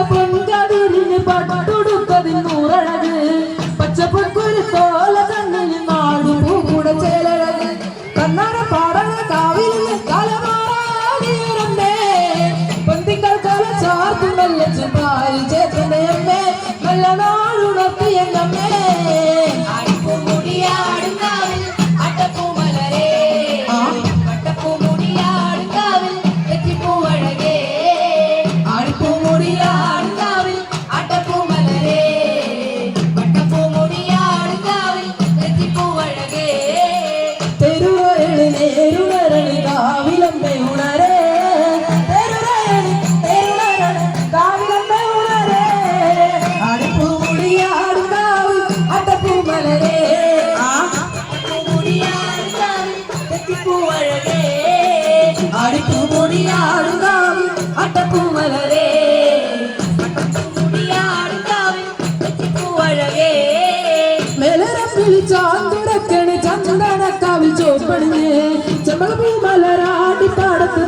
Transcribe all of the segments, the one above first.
പൊൻകതിരിന് പട്ടുടുക്കതിൽ നൂറഴക് പച്ചപ്പൊക്കൊരു തോല കണ്ണിൽ നാടു പൂക്കുട ചേലഴക് കണ്ണാട പാടണ കാവിലിന് കലമാറാടിയമ്മേ പൊന്തിങ്കൾ കല ചാർത്തും നല്ല ചെപ്പായി ചേത്തന്റെ അമ്മേ നല്ല നാടുണർത്തിയമ്മേ ചാന്തുടക്കണ് ചന്ദനക്കാവിൽ ചോപ്പണിഞ്ഞ് ചെമ്പകപ്പൂ മലരാട്ടി പാടത്ത്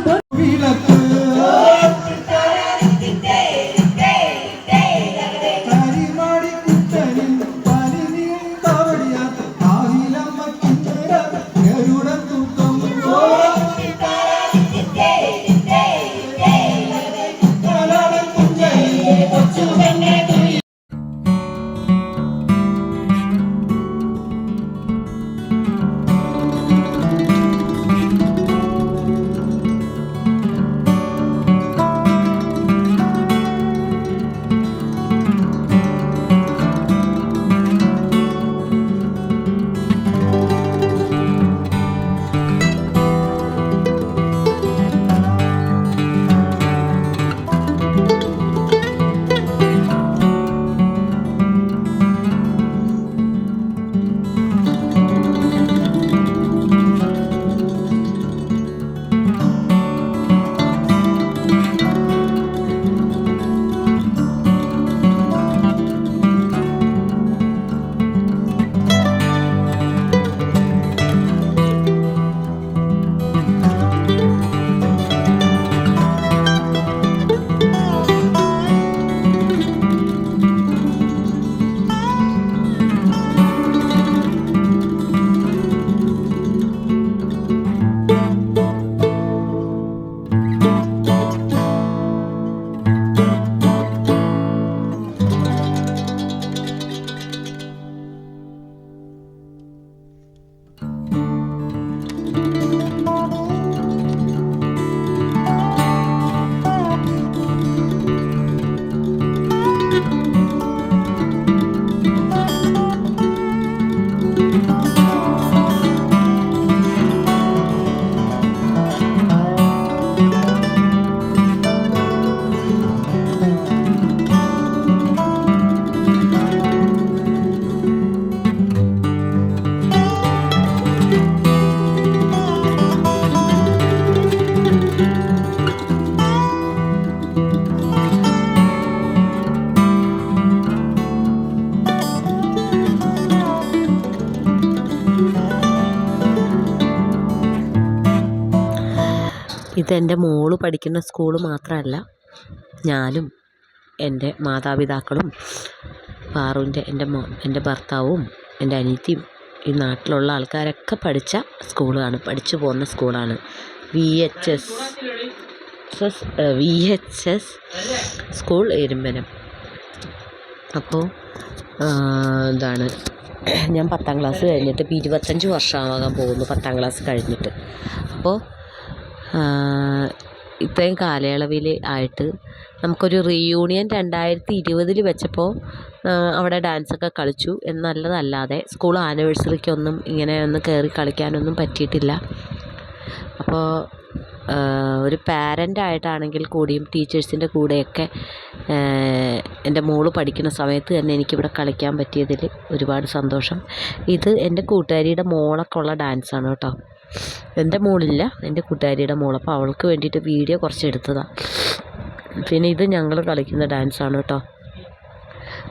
ഇതെൻ്റെ മോള് പഠിക്കുന്ന സ്കൂൾ മാത്രമല്ല, ഞാനും എൻ്റെ മാതാപിതാക്കളും പാറുവിൻ്റെ എൻ്റെ ഭർത്താവും എൻ്റെ അനിയത്തിയും ഈ നാട്ടിലുള്ള ആൾക്കാരൊക്കെ പഠിച്ച സ്കൂളാണ്, പഠിച്ചു പോകുന്ന സ്കൂളാണ് VHS സ്കൂൾ എരുമ്പനം. അപ്പോൾ ഇതാണ് ഞാൻ 10ാം ക്ലാസ് കഴിഞ്ഞിട്ട് ഇപ്പോൾ 25 വർഷമാകാൻ പോകുന്നു 10ാം ക്ലാസ് കഴിഞ്ഞിട്ട്. അപ്പോൾ ഇത്രയും കാലയളവിൽ ആയിട്ട് നമുക്കൊരു റീയൂണിയൻ 2020 വെച്ചപ്പോൾ അവിടെ ഡാൻസൊക്കെ കളിച്ചു എന്നല്ലതല്ലാതെ സ്കൂൾ ആനിവേഴ്സറിക്കൊന്നും ഇങ്ങനെ ഒന്ന് കയറി കളിക്കാനൊന്നും പറ്റിയിട്ടില്ല. അപ്പോൾ ഒരു പാരൻ്റായിട്ടാണെങ്കിൽ കൂടിയും ടീച്ചേഴ്സിൻ്റെ കൂടെയൊക്കെ എൻ്റെ മോള് പഠിക്കുന്ന സമയത്ത് തന്നെ എനിക്കിവിടെ കളിക്കാൻ പറ്റിയതിൽ ഒരുപാട് സന്തോഷം. ഇത് എൻ്റെ കൂട്ടുകാരിയുടെ മോളൊക്കെ ഉള്ള ഡാൻസാണ് കേട്ടോ. എൻ്റെ മോളില്ല, എൻ്റെ കൂട്ടുകാരിയുടെ മോൾ. അപ്പോൾ അവൾക്ക് വേണ്ടിയിട്ട് വീഡിയോ കുറച്ച് എടുത്തതാണ്. പിന്നെ ഇത് ഞങ്ങൾ കളിക്കുന്ന ഡാൻസാണ് കേട്ടോ.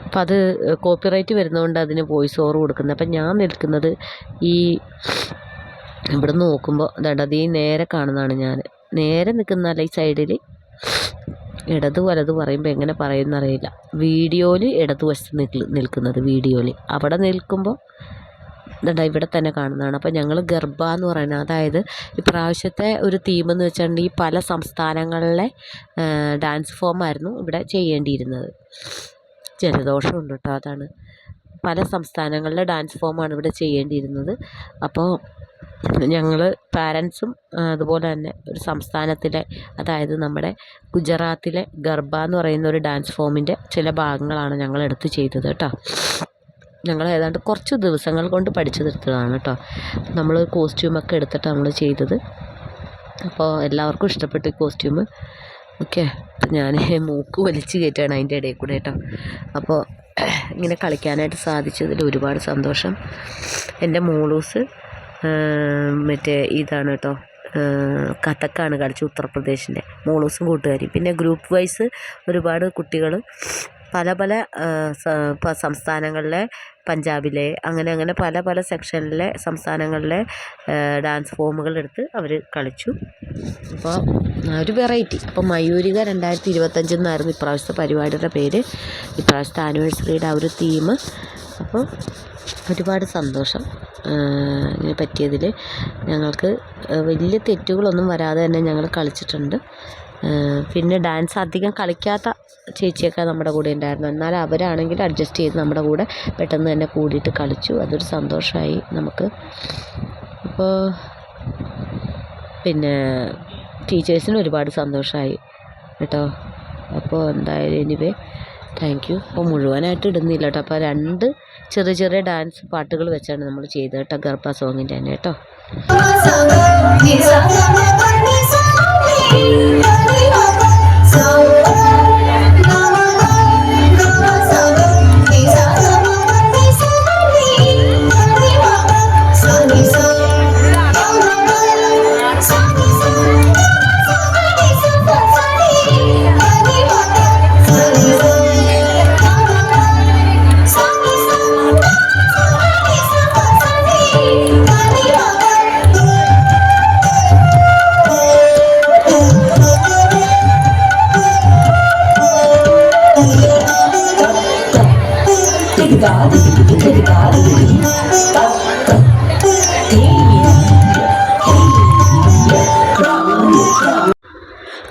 അപ്പം അത് കോപ്പിറൈറ്റ് വരുന്നതുകൊണ്ട് അതിന് വോയിസ് ഓവർ കൊടുക്കുന്നത്. അപ്പം ഞാൻ നിൽക്കുന്നത് ഈ ഇവിടെ നോക്കുമ്പോൾ ദടതി നേരെ കാണുന്നതാണ്. ഞാൻ നേരെ നിൽക്കുന്നതല്ല, ഈ സൈഡിൽ ഇടത് വലത് പറയുമ്പോൾ എങ്ങനെ പറയുമെന്നറിയില്ല. വീഡിയോയിൽ ഇടതുവശത്ത് നിൽക്കുന്നത് വീഡിയോയിൽ അവിടെ നിൽക്കുമ്പോൾ ഇതുണ്ട് ഇവിടെ തന്നെ കാണുന്നതാണ്. അപ്പോൾ ഞങ്ങൾ ഗർഭ എന്ന് പറയുന്നത്, അതായത് ഇപ്രാവശ്യത്തെ ഒരു തീമെന്ന് വെച്ചിട്ടുണ്ടെങ്കിൽ പല സംസ്ഥാനങ്ങളിലെ ഡാൻസ് ഫോമായിരുന്നു ഇവിടെ ചെയ്യേണ്ടിയിരുന്നത്. ജലദോഷമുണ്ട് കേട്ടോ, അതാണ്. പല സംസ്ഥാനങ്ങളിലെ ഡാൻസ് ഫോമാണ് ഇവിടെ ചെയ്യേണ്ടിയിരുന്നത്. അപ്പോൾ ഞങ്ങൾ പാരൻസും അതുപോലെ തന്നെ ഒരു സംസ്ഥാനത്തിലെ, അതായത് നമ്മുടെ ഗുജറാത്തിലെ ഗർഭ എന്ന് പറയുന്ന ഒരു ഡാൻസ് ഫോമിൻ്റെ ചില ഭാഗങ്ങളാണ് ഞങ്ങൾ എടുത്ത് ചെയ്തത് കേട്ടോ. ഞങ്ങൾ ഏതാണ്ട് കുറച്ച് ദിവസങ്ങൾ കൊണ്ട് പഠിച്ചു തീർത്തതാണ് കേട്ടോ. നമ്മൾ കോസ്റ്റ്യൂമൊക്കെ എടുത്തിട്ട് നമ്മൾ ചെയ്തത്. അപ്പോൾ എല്ലാവർക്കും ഇഷ്ടപ്പെട്ടു ഈ കോസ്റ്റ്യൂം. ഓക്കെ, ഞാൻ മൂക്ക് വലിച്ച് കയറ്റുകയാണ് അതിൻ്റെ ഇടയിൽ കൂടെ കേട്ടോ. അപ്പോൾ ഇങ്ങനെ കളിക്കാനായിട്ട് സാധിച്ചതിൽ ഒരുപാട് സന്തോഷം. എൻ്റെ മോളൂസ് മറ്റേ ഇതാണ് കേട്ടോ, കഥക്കാണ് കളിച്ചു, ഉത്തർപ്രദേശിൻ്റെ. മോളൂസും കൂട്ടുകാരി. പിന്നെ ഗ്രൂപ്പ് വൈസ് ഒരുപാട് കുട്ടികൾ പല പല സംസ്ഥാനങ്ങളിലെ, പഞ്ചാബിലെ, അങ്ങനെ പല സെക്ഷനിലെ സംസ്ഥാനങ്ങളിലെ ഡാൻസ് ഫോമുകളെടുത്ത് അവർ കളിച്ചു. അപ്പോൾ ഒരു വെറൈറ്റി. അപ്പോൾ മയൂരിക 2025 എന്നായിരുന്നു ഇപ്രാവശ്യത്തെ പരിപാടിയുടെ പേര്, ഇപ്രാവശ്യത്തെ ആനിവേഴ്സറിയുടെ ആ ഒരു തീം. അപ്പോൾ ഒരുപാട് സന്തോഷം ഇങ്ങനെ പറ്റിയതിൽ. ഞങ്ങൾക്ക് വലിയ തെറ്റുകളൊന്നും വരാതെ തന്നെ ഞങ്ങൾ കളിച്ചിട്ടുണ്ട്. പിന്നെ ഡാൻസ് അധികം കളിക്കാത്ത ചേച്ചിയൊക്കെ നമ്മുടെ കൂടെ ഉണ്ടായിരുന്നു. എന്നാൽ അവരാണെങ്കിൽ അഡ്ജസ്റ്റ് ചെയ്ത് നമ്മുടെ കൂടെ പെട്ടെന്ന് തന്നെ കൂടിയിട്ട് കളിച്ചു. അതൊരു സന്തോഷമായി നമുക്ക്. അപ്പോൾ പിന്നെ ടീച്ചേഴ്സിന് ഒരുപാട് സന്തോഷമായി കേട്ടോ. അപ്പോൾ എന്തായാലും എനിവേ താങ്ക് യു. അപ്പോൾ മുഴുവനായിട്ട് ഇടുന്നില്ല കേട്ടോ. അപ്പോൾ 2 ചെറിയ ഡാൻസ് പാട്ടുകൾ വെച്ചാണ് നമ്മൾ ചെയ്തത് കേട്ടോ, ഗർഭ സോങ്ങിൻ്റെ തന്നെ കേട്ടോ.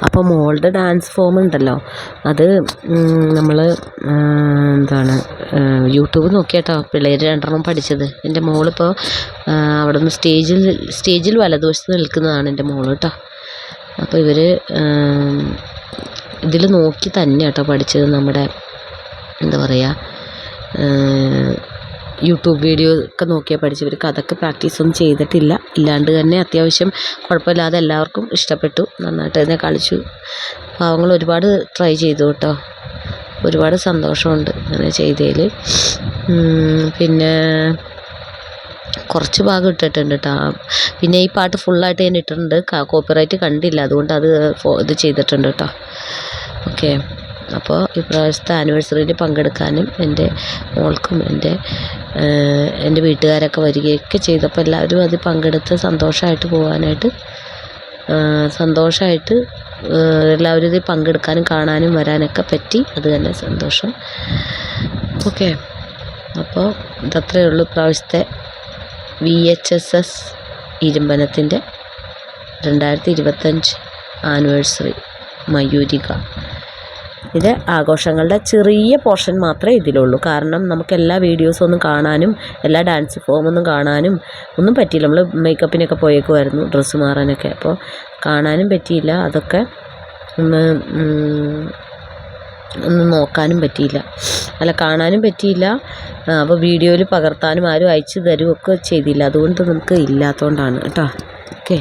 അപ്പോൾ മോളുടെ ഡാൻസ് ഫോം ഉണ്ടല്ലോ, അത് നമ്മൾ എന്താണ് യൂട്യൂബ് നോക്കിയാട്ടോ പിള്ളേർ 2 പഠിച്ചത്. എൻ്റെ മോളിപ്പോൾ അവിടെ നിന്ന് സ്റ്റേജിൽ വലതുവശത്ത് നിൽക്കുന്നതാണ് എൻ്റെ മോള് കേട്ടോ. അപ്പോൾ ഇവർ ഇതിൽ നോക്കി തന്നെ കേട്ടോ പഠിച്ചത്. നമ്മുടെ എന്താ പറയുക, യൂട്യൂബ് വീഡിയോ ഒക്കെ നോക്കിയാൽ പഠിച്ചു. ഇവർ കഥക്ക് പ്രാക്ടീസൊന്നും ചെയ്തിട്ടില്ല, ഇല്ലാണ്ട് തന്നെ അത്യാവശ്യം കുഴപ്പമില്ലാതെ എല്ലാവർക്കും ഇഷ്ടപ്പെട്ടു, നന്നായിട്ട് തന്നെ കളിച്ചു. പാവങ്ങൾ ഒരുപാട് ട്രൈ ചെയ്തു കേട്ടോ. ഒരുപാട് സന്തോഷമുണ്ട് അങ്ങനെ ചെയ്തതിൽ. പിന്നെ കുറച്ച് ഭാഗം ഇട്ടിട്ടുണ്ട് കേട്ടോ. പിന്നെ ഈ പാട്ട് ഫുള്ളായിട്ട് ഞാൻ ഇട്ടിട്ടുണ്ട്, കോപ്പിറൈറ്റ് കണ്ടില്ല, അതുകൊണ്ട് അത് ഇത് ചെയ്തിട്ടുണ്ട് കേട്ടോ. ഓക്കെ, അപ്പോൾ ഇപ്രാവശ്യത്തെ ആനിവേഴ്സറിയിൽ പങ്കെടുക്കാനും എൻ്റെ മോൾക്കും എൻ്റെ വീട്ടുകാരൊക്കെ വരികയൊക്കെ ചെയ്തപ്പോൾ എല്ലാവരും അത് പങ്കെടുത്ത് സന്തോഷമായിട്ട് പോകാനായിട്ട്, സന്തോഷമായിട്ട് എല്ലാവരും ഇതിൽ പങ്കെടുക്കാനും കാണാനും വരാനൊക്കെ പറ്റി. അത് തന്നെ സന്തോഷം. ഓക്കെ, അപ്പോൾ ഇതത്രയേ ഉള്ളൂ ഇപ്രാവശ്യത്തെ VHSS ഇരുമ്പനത്തിൻ്റെ 2025 ആനിവേഴ്സറി മയൂരിക. ഇത് ആഘോഷങ്ങളുടെ ചെറിയ പോർഷൻ മാത്രമേ ഇതിലുള്ളൂ. കാരണം നമുക്ക് എല്ലാ വീഡിയോസൊന്നും കാണാനും എല്ലാ ഡാൻസ് ഫോമൊന്നും കാണാനും ഒന്നും പറ്റിയില്ല. നമ്മൾ മേക്കപ്പിനൊക്കെ പോയേക്കുമായിരുന്നു, ഡ്രസ്സ് മാറാനൊക്കെ. അപ്പോൾ കാണാനും പറ്റിയില്ല, അതൊക്കെ ഒന്ന് നോക്കാനും പറ്റിയില്ല, കാണാനും പറ്റിയില്ല. അപ്പോൾ വീഡിയോയിൽ പകർത്താനും ആരും അയച്ചു തരുമൊക്കെ ചെയ്തില്ല. അതുകൊണ്ട് നമുക്ക് ഇല്ലാത്തതുകൊണ്ടാണ് കേട്ടോ. ഓക്കെ.